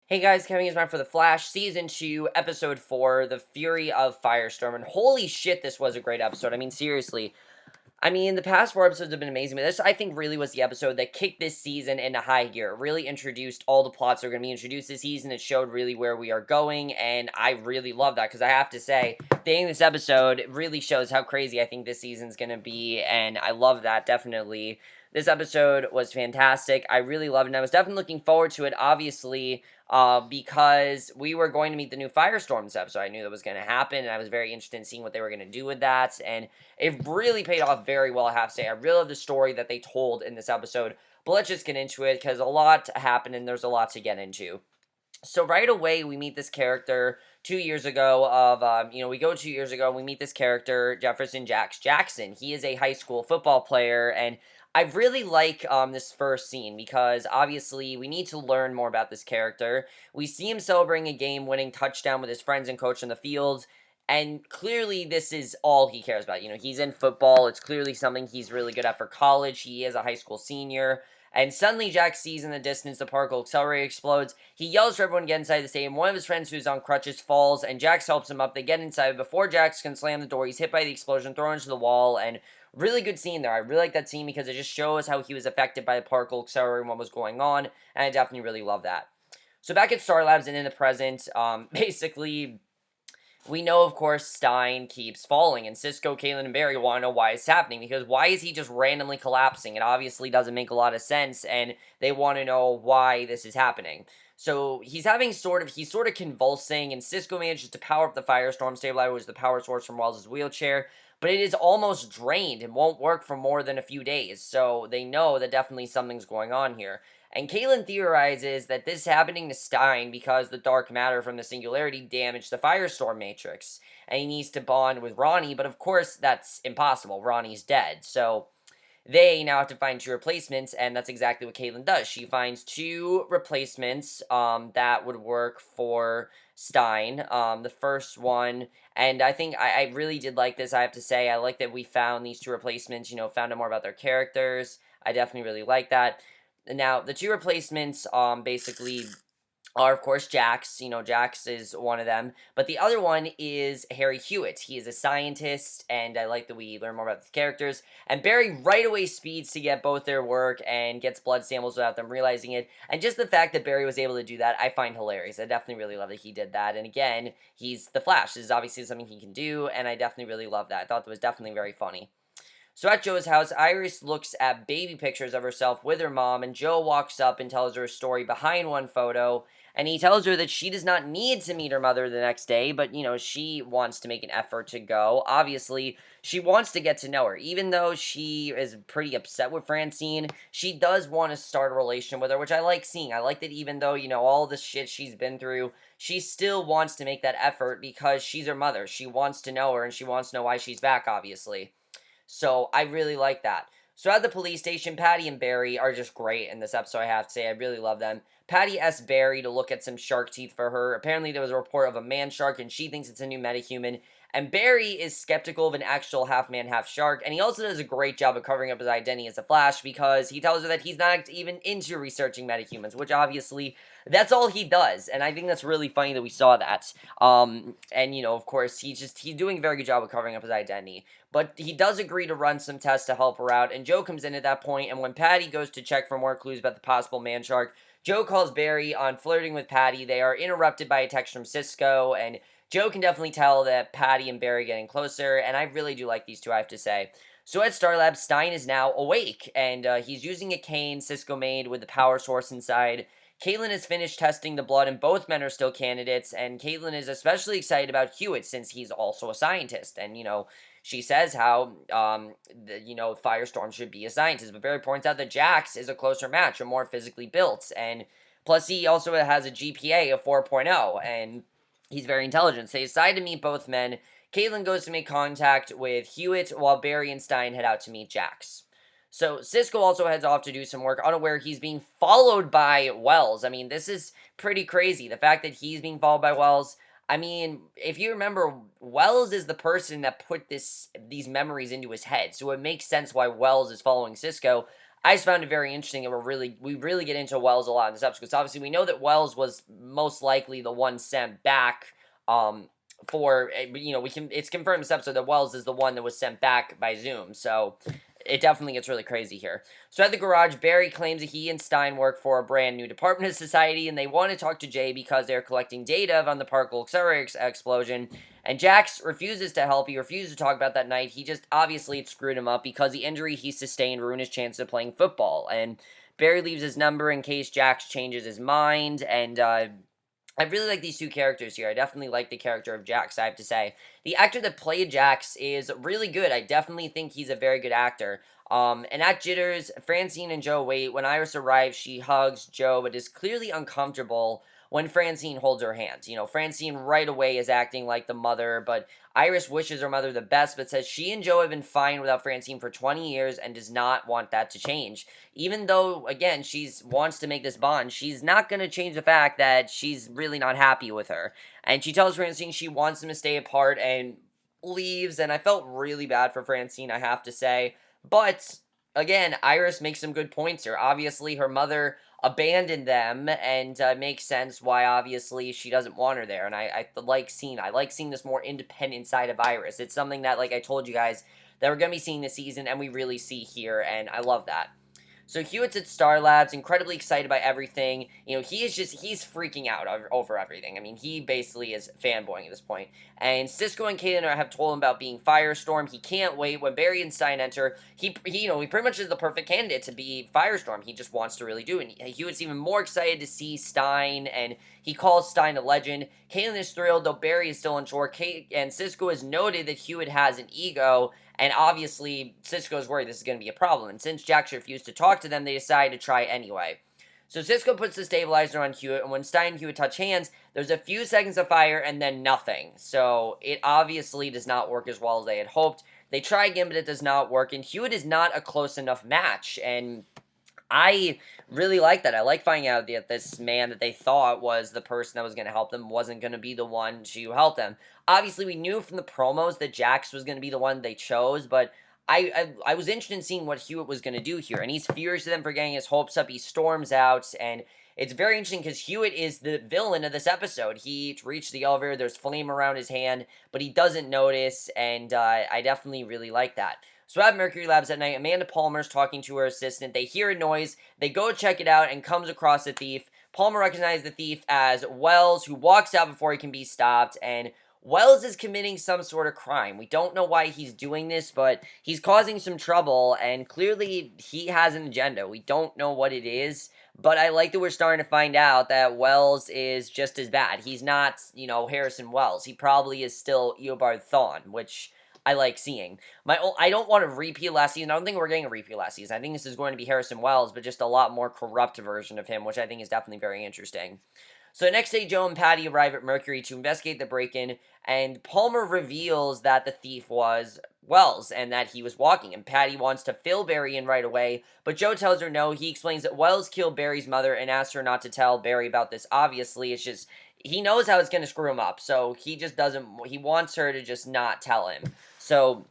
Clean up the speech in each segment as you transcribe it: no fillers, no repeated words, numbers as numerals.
Hey guys, Kevin is for The Flash, Season 2, Episode 4, The Fury of Firestorm, and holy shit, this was a great episode. I mean, seriously. I mean, the past 4 episodes have been amazing, but this, I think, really was the episode that kicked this season into high gear. It really introduced all the plots that are going to be introduced this season. It showed really where we are going, and I really love that, because I have to say, the end of this episode really shows how crazy I think this season's going to be, and I love that, definitely. This episode was fantastic. I really loved it, and I was definitely looking forward to it, obviously, because we were going to meet the new Firestorm this episode. I knew that was going to happen, and I was very interested in seeing what they were going to do with that, and it really paid off very well, I have to say. I really love the story that they told in this episode, but let's just get into it, because a lot happened, and there's a lot to get into. So right away, we meet this character 2 years ago we go 2 years ago, and we meet this character, Jefferson Jackson. He is a high school football player, and I really like this first scene because obviously we need to learn more about this character. We see him celebrating a game-winning touchdown with his friends and coach on the field, and clearly this is all he cares about. He's in football. It's clearly something he's really good at for college. He is a high school senior. And suddenly Jack sees in the distance the particle accelerator explodes. He yells for everyone to get inside the stadium. One of his friends who's on crutches falls, and Jax helps him up. They get inside. Before Jax can slam the door, he's hit by the explosion, thrown into the wall, and really good scene there. I really like that scene because it just shows how he was affected by the particle accelerator and what was going on, and I definitely really love that. So back at Star Labs and in the present, basically we know, of course, Stein keeps falling, and Cisco, Caitlin, and Barry want to know why it's happening, because why is he just randomly collapsing? It obviously doesn't make a lot of sense, and they want to know why this is happening. So he's sort of convulsing, and Cisco manages to power up the Firestorm stabilizer, which is the power source from Wells' wheelchair, but it is almost drained and won't work for more than a few days, so they know that definitely something's going on here. And Caitlin theorizes that this is happening to Stein because the dark matter from the singularity damaged the Firestorm matrix, and he needs to bond with Ronnie, but of course that's impossible. Ronnie's dead, so they now have to find two replacements, and that's exactly what Caitlin does. She finds two replacements that would work for Stein. The first one, and I think I really did like this, I have to say. I like that we found these two replacements, found out more about their characters. I definitely really like that. Now, the two replacements basically are, of course, Jax. Jax is one of them. But the other one is Harry Hewitt. He is a scientist, and I like that we learn more about the characters. And Barry right away speeds to get both their work and gets blood samples without them realizing it. And just the fact that Barry was able to do that, I find hilarious. I definitely really love that he did that. And again, he's the Flash. This is obviously something he can do, and I definitely really love that. I thought that was definitely very funny. So at Joe's house, Iris looks at baby pictures of herself with her mom, and Joe walks up and tells her a story behind one photo, and he tells her that she does not need to meet her mother the next day, but, she wants to make an effort to go. Obviously, she wants to get to know her. Even though she is pretty upset with Francine, she does want to start a relation with her, which I like seeing. I like that even though, all the shit she's been through, she still wants to make that effort because she's her mother. She wants to know her, and she wants to know why she's back, obviously. So I really like that. So at the police station, Patti and Barry are just great in this episode, I have to say. I really love them. Patti asks Barry to look at some shark teeth for her. Apparently there was a report of a man shark, and she thinks it's a new metahuman. And Barry is skeptical of an actual half-man, half-shark, and he also does a great job of covering up his identity as a Flash because he tells her that he's not even into researching metahumans, which obviously, that's all he does, and I think that's really funny that we saw that. And, of course, he's doing a very good job of covering up his identity. But he does agree to run some tests to help her out, and Joe comes in at that point, and when Patti goes to check for more clues about the possible man shark, Joe calls Barry on flirting with Patti. They are interrupted by a text from Cisco, and Joe can definitely tell that Patti and Barry are getting closer, and I really do like these two, I have to say. So at Starlab, Stein is now awake, and he's using a cane Cisco made with the power source inside. Caitlin has finished testing the blood, and both men are still candidates, and Caitlin is especially excited about Hewitt since he's also a scientist, and, she says how, Firestorm should be a scientist, but Barry points out that Jax is a closer match, or more physically built, and plus he also has a GPA of 4.0, and he's very intelligent. So they decide to meet both men. Caitlin goes to make contact with Hewitt, while Barry and Stein head out to meet Jax. So Cisco also heads off to do some work, unaware he's being followed by Wells. I mean, this is pretty crazy. The fact that he's being followed by Wells. I mean, if you remember, Wells is the person that put these memories into his head, so it makes sense why Wells is following Cisco. I just found it very interesting, and we really get into Wells a lot in this episode, because obviously we know that Wells was most likely the one sent back, um, for, it's confirmed in this episode that Wells is the one that was sent back by Zoom, so it definitely gets really crazy here. So at the garage, Barry claims that he and Stein work for a brand new department of society, and they want to talk to Jay because they're collecting data on the particle accelerator explosion. And Jax refuses to help. He refuses to talk about that night. He just, obviously, it screwed him up because the injury he sustained ruined his chance of playing football. And Barry leaves his number in case Jax changes his mind. And I really like these two characters here. I definitely like the character of Jax, I have to say. The actor that played Jax is really good. I definitely think he's a very good actor. And at Jitters, Francine and Joe wait. When Iris arrives, she hugs Joe, but is clearly uncomfortable when Francine holds her hand. Francine right away is acting like the mother, but Iris wishes her mother the best, but says she and Joe have been fine without Francine for 20 years and does not want that to change. Even though, again, she wants to make this bond, she's not going to change the fact that she's really not happy with her. And she tells Francine she wants them to stay apart and leaves, and I felt really bad for Francine, I have to say. But, again, Iris makes some good points here. Obviously, her mother abandoned them, and makes sense why, obviously, she doesn't want her there. And I like seeing this more independent side of Iris. It's something that, like I told you guys, that we're going to be seeing this season, and we really see here, and I love that. So Hewitt's at Star Labs, incredibly excited by everything. He's freaking out over everything. I mean, he basically is fanboying at this point. And Cisco and Caitlin have told him about being Firestorm. He can't wait. When Barry and Stein enter, he pretty much is the perfect candidate to be Firestorm. He just wants to really do it. And Hewitt's even more excited to see Stein, and he calls Stein a legend. Caitlin is thrilled, though Barry is still unsure. And Cisco has noted that Hewitt has an ego, and obviously, Cisco's worried this is going to be a problem. And since Jax refused to talk to them, they decide to try anyway. So Cisco puts the stabilizer on Hewitt, and when Stein and Hewitt touch hands, there's a few seconds of fire and then nothing. So it obviously does not work as well as they had hoped. They try again, but it does not work, and Hewitt is not a close enough match. And I really like that. I like finding out that this man that they thought was the person that was going to help them wasn't going to be the one to help them. Obviously, we knew from the promos that Jax was going to be the one they chose, but I was interested in seeing what Hewitt was going to do here, and he's furious at them for getting his hopes up. He storms out, and it's very interesting because Hewitt is the villain of this episode. He reached the elevator, there's flame around his hand, but he doesn't notice, and I definitely really like that. So at Mercury Labs at night, Amanda Palmer's talking to her assistant. They hear a noise, they go check it out, and comes across a thief. Palmer recognizes the thief as Wells, who walks out before he can be stopped, and Wells is committing some sort of crime. We don't know why he's doing this, but he's causing some trouble, and clearly he has an agenda. We don't know what it is, but I like that we're starting to find out that Wells is just as bad. He's not, Harrison Wells. He probably is still Eobard Thawne, which I like seeing. I don't want a repeat last season. I don't think we're getting a repeat last season. I think this is going to be Harrison Wells, but just a lot more corrupt version of him, which I think is definitely very interesting. So the next day, Joe and Patti arrive at Mercury to investigate the break-in, and Palmer reveals that the thief was Wells, and that he was walking, and Patti wants to fill Barry in right away, but Joe tells her no. He explains that Wells killed Barry's mother and asks her not to tell Barry about this. Obviously, it's just, he knows how it's going to screw him up, so he just doesn't, he wants her to just not tell him. So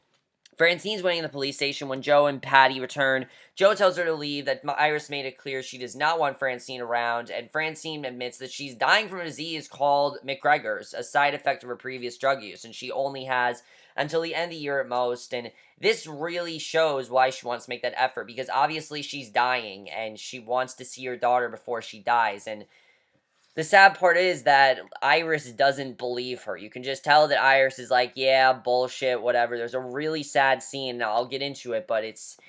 Francine's waiting in the police station when Joe and Patti return. Joe tells her to leave, that Iris made it clear she does not want Francine around, and Francine admits that she's dying from a disease called McGregor's, a side effect of her previous drug use, and she only has until the end of the year at most, and this really shows why she wants to make that effort, because obviously she's dying, and she wants to see her daughter before she dies, and the sad part is that Iris doesn't believe her. You can just tell that Iris is like, yeah, bullshit, whatever. There's a really sad scene, and I'll get into it, but it's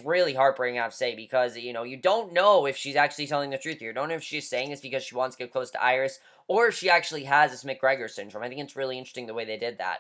really heartbreaking, I have to say, because, you don't know if she's actually telling the truth here. You don't know if she's saying this because she wants to get close to Iris, or if she actually has this McGregor syndrome. I think it's really interesting the way they did that.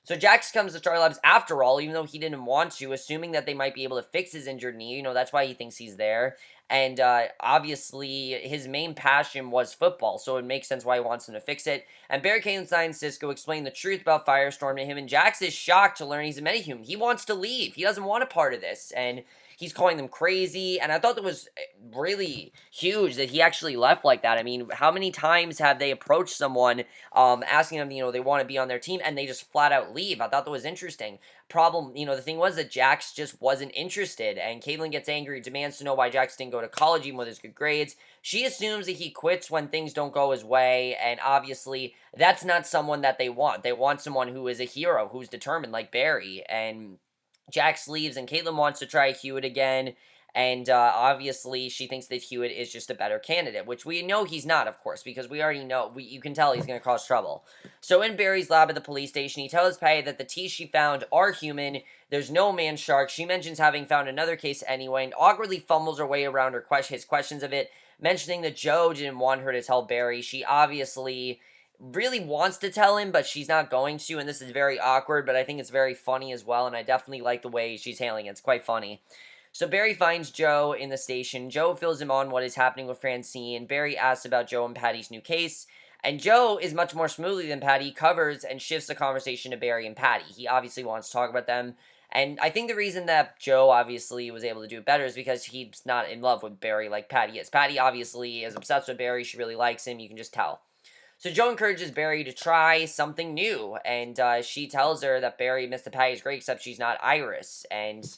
So Jax comes to Star Labs after all, even though he didn't want to, assuming that they might be able to fix his injured knee. That's why he thinks he's there. And obviously, his main passion was football, so it makes sense why he wants him to fix it. And Barry Kalenstein and Cisco explain the truth about Firestorm to him, and Jax is shocked to learn he's a metahuman. He wants to leave. He doesn't want a part of this. And he's calling them crazy, and I thought that was really huge that he actually left like that. I mean, how many times have they approached someone, asking them, they want to be on their team, and they just flat out leave? I thought that was interesting. Problem, the thing was that Jax just wasn't interested, and Caitlin gets angry, demands to know why Jax didn't go to college even with his good grades. She assumes that he quits when things don't go his way, and obviously that's not someone that they want. They want someone who is a hero, who's determined, like Barry. And Jax leaves, and Caitlin wants to try Hewitt again. And obviously, she thinks that Hewitt is just a better candidate, which we know he's not, of course, because we already know. You can tell he's going to cause trouble. So in Barry's lab at the police station, he tells Patti that the teeth she found are human. There's no man shark. She mentions having found another case anyway, and awkwardly fumbles her way around his questions of it, mentioning that Joe didn't want her to tell Barry. She obviously really wants to tell him, but she's not going to, and this is very awkward, but I think it's very funny as well, and I definitely like the way she's handling it. It's quite funny. So Barry finds Joe in the station. Joe fills him on what is happening with Francine. Barry asks about Joe and Patty's new case, and Joe is much more smoothly than Patti, covers and shifts the conversation to Barry and Patti. He obviously wants to talk about them, and I think the reason that Joe obviously was able to do it better is because he's not in love with Barry like Patti is. Patti obviously is obsessed with Barry. She really likes him. You can just tell. So Joe encourages Barry to try something new, and she tells her that Barry, Mr. Patty, is great, except she's not Iris. And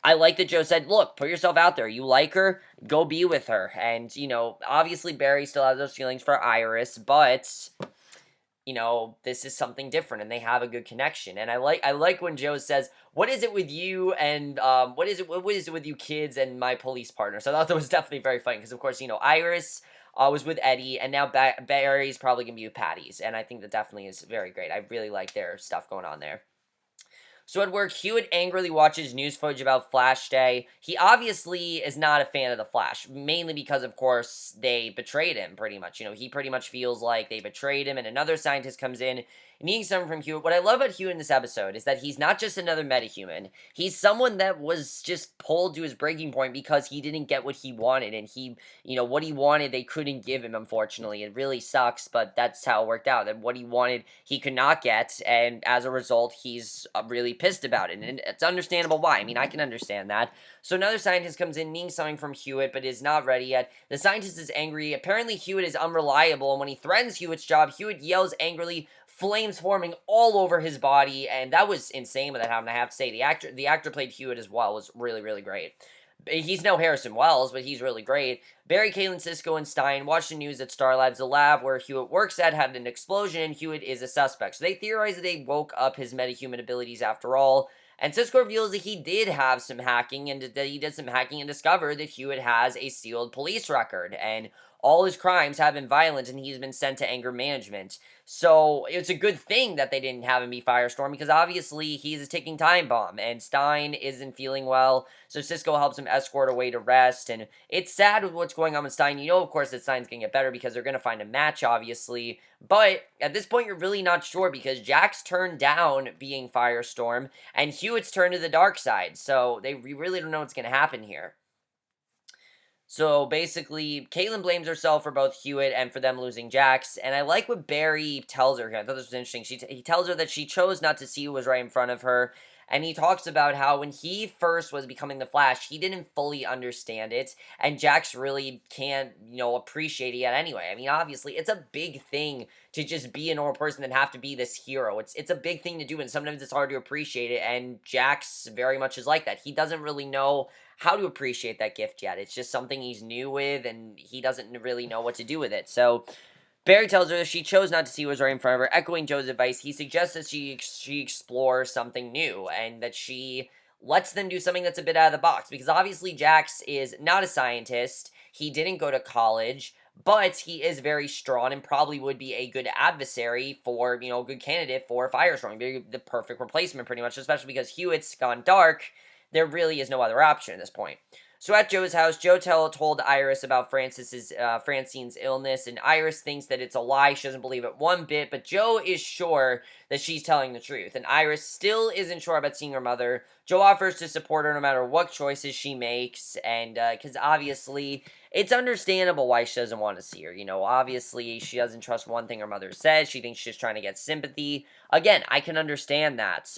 I like that Joe said, look, put yourself out there. You like her, go be with her. And, obviously Barry still has those feelings for Iris, but, this is something different, and they have a good connection. And I like when Joe says, what is it with you and, what is it with you kids and my police partner? So I thought that was definitely very funny, because, of course, Iris was with Eddie, and now Barry's probably going to be with Patty's, and I think that definitely is very great. I really like their stuff going on there. So at work, Hewitt angrily watches news footage about Flash Day. He obviously is not a fan of the Flash, mainly because, of course, they betrayed him, pretty much. He pretty much feels like they betrayed him, and another scientist comes in, needing something from Hewitt. What I love about Hewitt in this episode is that he's not just another metahuman. He's someone that was just pulled to his breaking point because he didn't get what he wanted, and what he wanted, they couldn't give him, unfortunately. It really sucks, but that's how it worked out. That what he wanted, he could not get, and as a result, he's really pissed about it, and it's understandable why. I mean, I can understand that. So another scientist comes in needing something from Hewitt, but is not ready yet. The scientist is angry. Apparently, Hewitt is unreliable, and when he threatens Hewitt's job, Hewitt yells angrily, flames forming all over his body, and that was insane when that happened. I have to say, the actor played Hewitt as well was really, really great. He's no Harrison Wells, but he's really great. Barry, Caitlin, Cisco, and Stein watch the news at Star Labs. The lab where Hewitt works at had an explosion, and Hewitt is a suspect. So they theorize that they woke up his metahuman abilities after all. And Cisco reveals that he did have some hacking, and that he did some hacking and discovered that Hewitt has a sealed police record, and all his crimes have been violent, and he's been sent to anger management. So it's a good thing that they didn't have him be Firestorm, because obviously he's a ticking time bomb, and Stein isn't feeling well, so Cisco helps him escort away to rest, and it's sad with what's going on with Stein. Of course, that Stein's going to get better because they're going to find a match, obviously, but at this point, you're really not sure, because Jax turned down being Firestorm, and Hewitt's turned to the dark side, so we really don't know what's going to happen here. So basically, Caitlin blames herself for both Hewitt and for them losing Jax, and I like what Barry tells her here. I thought this was interesting. He tells her that she chose not to see who was right in front of her, and he talks about how when he first was becoming the Flash, he didn't fully understand it, and Jax really can't, appreciate it yet anyway. I mean, obviously, it's a big thing to just be a normal person and have to be this hero. It's a big thing to do, and sometimes it's hard to appreciate it, and Jax very much is like that. He doesn't really know how to appreciate that gift yet. It's just something he's new with, and he doesn't really know what to do with it. So Barry tells her she chose not to see what was right in front of her. Echoing Joe's advice, he suggests that she explore something new, and that she lets them do something that's a bit out of the box. Because obviously Jax is not a scientist. He didn't go to college, but he is very strong and probably would be a good adversary for, a good candidate for Firestorm. Be the perfect replacement, pretty much, especially because Hewitt's gone dark. There really is no other option at this point. So at Joe's house, Joe told Iris about Francine's illness, and Iris thinks that it's a lie. She doesn't believe it one bit, but Joe is sure that she's telling the truth, and Iris still isn't sure about seeing her mother. Joe offers to support her no matter what choices she makes, and because obviously it's understandable why she doesn't want to see her. Obviously she doesn't trust one thing her mother says. She thinks she's trying to get sympathy. Again, I can understand that.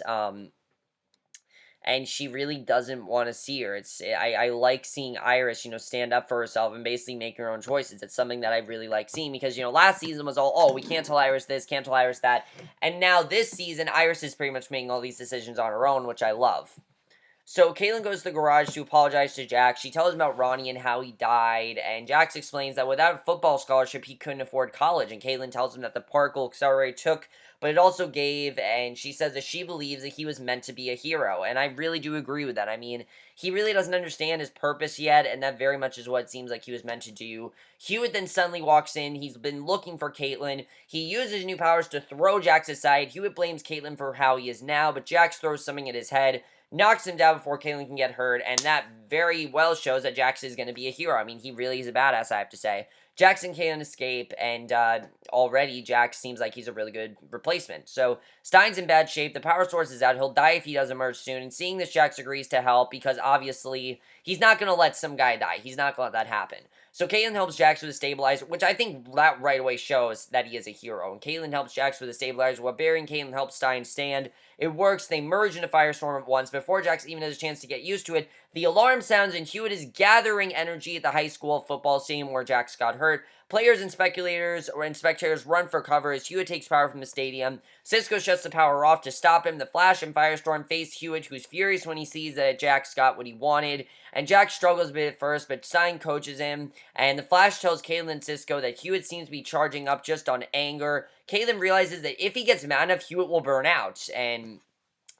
and she really doesn't want to see her. I like seeing Iris, stand up for herself and basically make her own choices. It's something that I really like seeing because, last season was all, oh, we can't tell Iris this, can't tell Iris that. And now this season, Iris is pretty much making all these decisions on her own, which I love. So Caitlin goes to the garage to apologize to Jax. She tells him about Ronnie and how he died, and Jax explains that without a football scholarship, he couldn't afford college, and Caitlin tells him that the park will accelerate took, but it also gave, and she says that she believes that he was meant to be a hero, and I really do agree with that. I mean, he really doesn't understand his purpose yet, and that very much is what it seems like he was meant to do. Hewitt then suddenly walks in. He's been looking for Caitlin. He uses new powers to throw Jax aside. Hewitt blames Caitlin for how he is now, but Jax throws something at his head, knocks him down before Caitlin can get hurt, and that very well shows that Jax is going to be a hero. I mean, he really is a badass, I have to say. Jax and Caitlin escape, and already Jax seems like he's a really good replacement. So Stein's in bad shape. The power source is out. He'll die if he doesn't emerge soon. And seeing this, Jax agrees to help because obviously he's not going to let some guy die. He's not going to let that happen. So Caitlin helps Jax with a stabilizer, which I think that right away shows that he is a hero. And Caitlin helps Jax with a stabilizer while Barry and Caitlin help Stein stand. It works. They merge into Firestorm at once. Before Jax even has a chance to get used to it, the alarm sounds and Hewitt is gathering energy at the high school football stadium where Jax got hurt. Players and spectators run for cover as Hewitt takes power from the stadium. Cisco shuts the power off to stop him. The Flash and Firestorm face Hewitt, who's furious when he sees that Jax got what he wanted. And Jax struggles a bit at first, but Stein coaches him. And the Flash tells Caitlin and Cisco that Hewitt seems to be charging up just on anger. Caitlin realizes that if he gets mad enough, Hewitt will burn out. And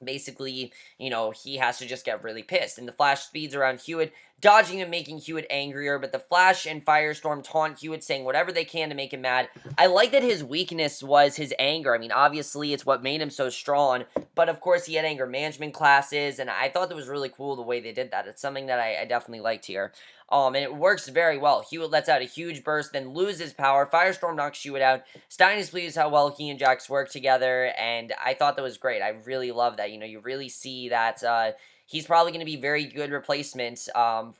basically, he has to just get really pissed. And the Flash speeds around Hewitt, dodging and making Hewitt angrier, but the Flash and Firestorm taunt Hewitt, saying whatever they can to make him mad. I like that his weakness was his anger. I mean, obviously, it's what made him so strong, but of course, he had anger management classes, and I thought that was really cool the way they did that. It's something that I definitely liked here. And it works very well. Hewitt lets out a huge burst, then loses power. Firestorm knocks Hewitt out. Stein is pleased how well he and Jax work together, and I thought that was great. I really love that. You really see that he's probably going to be very good replacement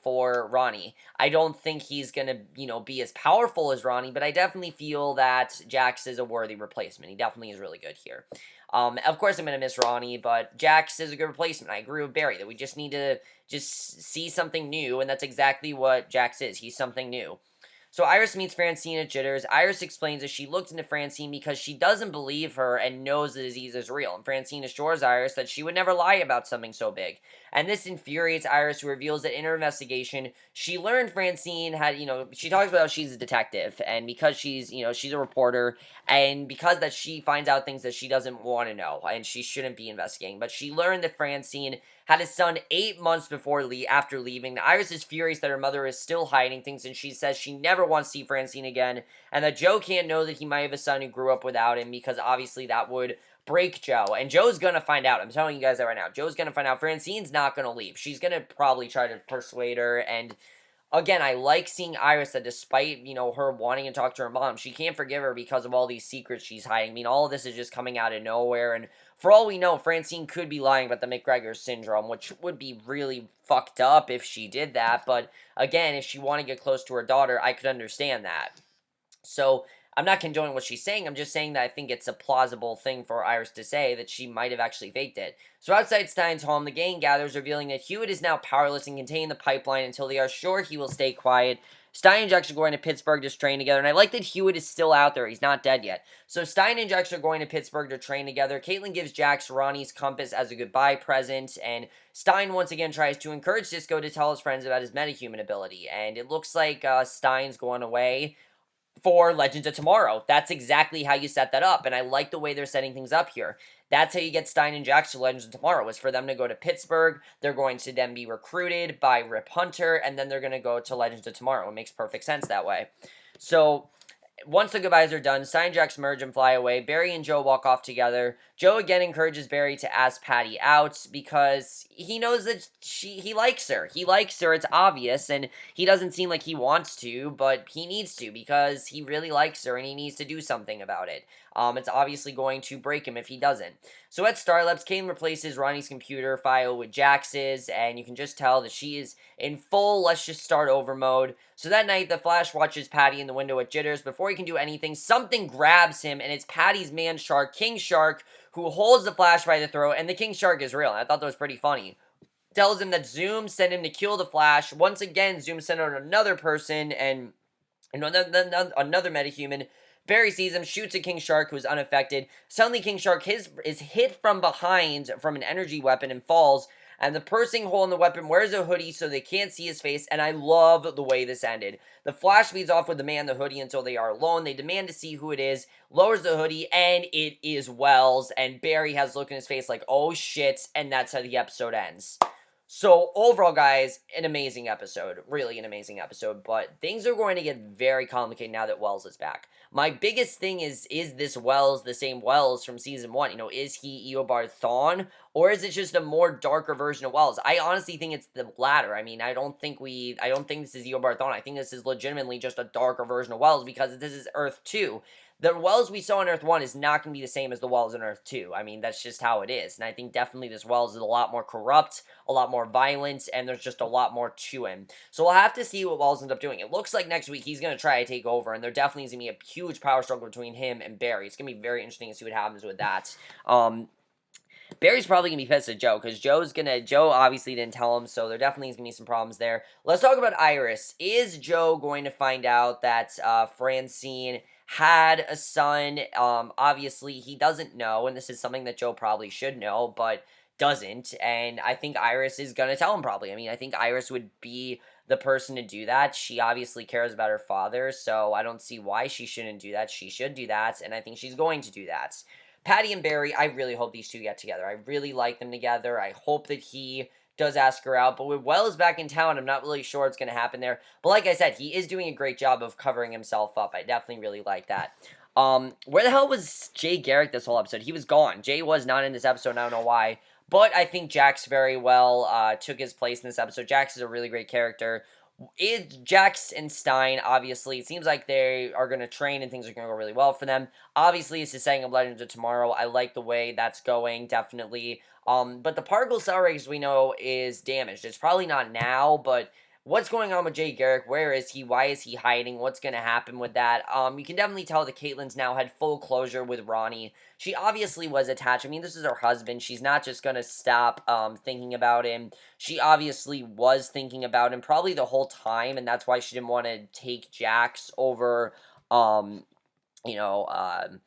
for Ronnie. I don't think he's going to, be as powerful as Ronnie, but I definitely feel that Jax is a worthy replacement. He definitely is really good here. Of course, I'm going to miss Ronnie, but Jax is a good replacement. I agree with Barry that we just need to just see something new, and that's exactly what Jax is. He's something new. So Iris meets Francine at Jitters. Iris explains that she looked into Francine because she doesn't believe her and knows the disease is real. And Francine assures Iris that she would never lie about something so big. And this infuriates Iris, who reveals that in her investigation, she learned Francine had, she talks about how she's a detective. And because she's a reporter, and because that she finds out things that she doesn't want to know, and she shouldn't be investigating. But she learned that Francine had a son 8 months after leaving. Iris is furious that her mother is still hiding things, and she says she never wants to see Francine again, and that Joe can't know that he might have a son who grew up without him, because obviously that would break Joe, and Joe's gonna find out. I'm telling you guys that right now. Joe's gonna find out. Francine's not gonna leave. She's gonna probably try to persuade her, and again, I like seeing Iris that despite, her wanting to talk to her mom, she can't forgive her because of all these secrets she's hiding. I mean, all of this is just coming out of nowhere, and for all we know, Francine could be lying about the McGregor syndrome, which would be really fucked up if she did that, but again, if she wanted to get close to her daughter, I could understand that. So, I'm not condoning what she's saying, I'm just saying that I think it's a plausible thing for Iris to say that she might have actually faked it. So outside Stein's home, the gang gathers, revealing that Hewitt is now powerless and contained the pipeline until they are sure he will stay quiet. Stein and Jax are going to Pittsburgh to train together, and I like that Hewitt is still out there. He's not dead yet. So Stein and Jax are going to Pittsburgh to train together. Caitlin gives Jax Ronnie's compass as a goodbye present, and Stein once again tries to encourage Cisco to tell his friends about his metahuman ability, and it looks like Stein's going away for Legends of Tomorrow. That's exactly how you set that up, and I like the way they're setting things up here. That's how you get Stein and Jax to Legends of Tomorrow, is for them to go to Pittsburgh, they're going to then be recruited by Rip Hunter, and then they're going to go to Legends of Tomorrow. It makes perfect sense that way. So, once the goodbyes are done, Stein and Jax merge and fly away. Barry and Joe walk off together. Joe again encourages Barry to ask Patti out because he knows that he likes her. He likes her, it's obvious, and he doesn't seem like he wants to, but he needs to because he really likes her and he needs to do something about it. It's obviously going to break him if he doesn't. So at Starlabs, Caitlin replaces Ronnie's computer file with Jax's, and you can just tell that she is in full let's just start over mode. So that night, the Flash watches Patti in the window at Jitters. Before he can do anything, something grabs him, and it's Patti's man shark, King Shark, who holds the Flash by the throat, and the King Shark is real, and I thought that was pretty funny. tells him that Zoom sent him to kill the Flash. Once again, Zoom sent out another person, and another metahuman. Barry sees him, shoots at King Shark, who is unaffected. Suddenly, King Shark is hit from behind from an energy weapon and falls. And the person holding the weapon wears a hoodie so they can't see his face. And I love the way this ended. The Flash leads off with the man in the hoodie until they are alone. They demand to see who it is, lowers the hoodie, and it is Wells. And Barry has a look in his face like, oh shit. And that's how the episode ends. So, overall, guys, an amazing episode. Really an amazing episode. But things are going to get very complicated now that Wells is back. My biggest thing is this Wells the same Wells from Season 1? You know, is he Eobard Thawne? Or is it just a more darker version of Wells? I honestly think it's the latter. I mean, I don't think this is Eobard Thawne. I think this is legitimately just a darker version of Wells because this is Earth 2. The Wells we saw in Earth 1 is not going to be the same as the Wells in Earth 2. I mean, that's just how it is. And I think definitely this Wells is a lot more corrupt, a lot more violent, and there's just a lot more to him. So we'll have to see what Wells ends up doing. It looks like next week he's going to try to take over, and there definitely is going to be a huge power struggle between him and Barry. It's going to be very interesting to see what happens with that. Barry's probably going to be pissed at Joe, because Joe obviously didn't tell him, so there definitely is going to be some problems there. Let's talk about Iris. Is Joe going to find out that Francine had a son? Obviously, he doesn't know, and this is something that Joe probably should know, but doesn't, and I think Iris is going to tell him probably. I mean, I think Iris would be the person to do that. She obviously cares about her father, so I don't see why she shouldn't do that. She should do that, and I think she's going to do that. Patti and Barry, I really hope these two get together. I really like them together. I hope that he does ask her out. But with Wells back in town, I'm not really sure what's going to happen there. But like I said, he is doing a great job of covering himself up. I definitely really like that. Where the hell was Jay Garrick this whole episode? He was gone. Jay was not in this episode, and I don't know why. But I think Jax very well took his place in this episode. Jax is a really great character. Jax and Stein, obviously, it seems like they are going to train and things are going to go really well for them. Obviously, it's the setting of Legends of Tomorrow. I like the way that's going, definitely. But the particle accelerators we know is damaged. It's probably not now, but what's going on with Jay Garrick? Where is he? Why is he hiding? What's going to happen with that? You can definitely tell that Caitlyn's now had full closure with Ronnie. She obviously was attached. I mean, this is her husband. She's not just going to stop thinking about him. She obviously was thinking about him probably the whole time, and that's why she didn't want to take Jax over, you know,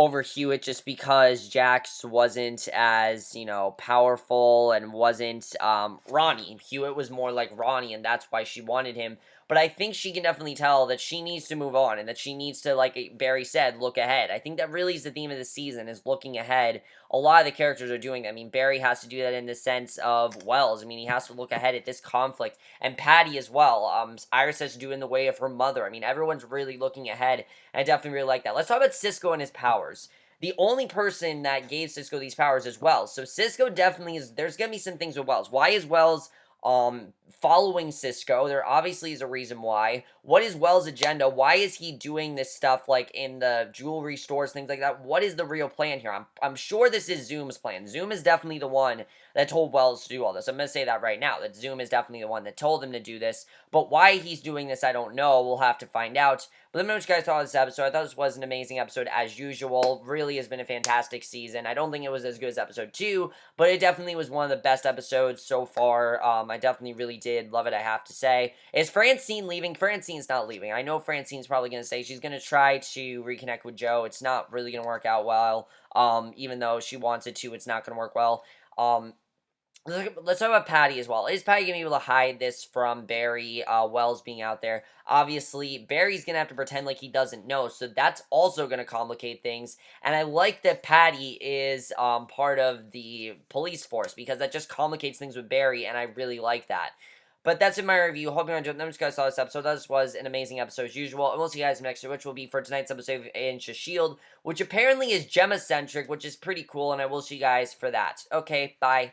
over Hewitt, just because Jax wasn't as, you know, powerful and wasn't Ronnie. Hewitt was more like Ronnie, and that's why she wanted him. But I think she can definitely tell that she needs to move on and that she needs to, like Barry said, look ahead. I think that really is the theme of the season, is looking ahead. A lot of the characters are doing that. I mean, Barry has to do that in the sense of Wells. I mean, he has to look ahead at this conflict. And Patti as well. Iris has to do in the way of her mother. I mean, everyone's really looking ahead. And I definitely really like that. Let's talk about Cisco and his powers. The only person that gave Cisco these powers is Wells. So Cisco definitely is, there's going to be some things with Wells. Why is Wells following Cisco? There obviously is a reason why. What is Wells' agenda? Why is he doing this stuff like in the jewelry stores, things like that? What is the real plan here? I'm sure this is Zoom's plan. Zoom is definitely the one that told Wells to do all this. I'm going to say that right now, that Zoom is definitely the one that told him to do this. But why he's doing this, I don't know. We'll have to find out. But let me know what you guys thought of this episode. I thought this was an amazing episode as usual. Really has been a fantastic season. I don't think it was as good as episode 2, but it definitely was one of the best episodes so far. I definitely really did love it, I have to say. Is Francine leaving? Francine's not leaving. I know Francine's probably going to say she's going to try to reconnect with Joe. It's not really going to work out well. Even though she wants it to, it's not going to work well. Let's talk about Patti as well. Is Patti going to be able to hide this from Barry, Wells being out there? Obviously, Barry's going to have to pretend like he doesn't know, so that's also going to complicate things. And I like that Patti is part of the police force, because that just complicates things with Barry, and I really like that. But that's in my review. Hope you enjoyed it. Let me know if you guys saw this episode. This was an amazing episode as usual. And we'll see you guys next week, which will be for tonight's episode of Inch of S.H.I.E.L.D., which apparently is Gemma-centric, which is pretty cool, and I will see you guys for that. Okay, bye.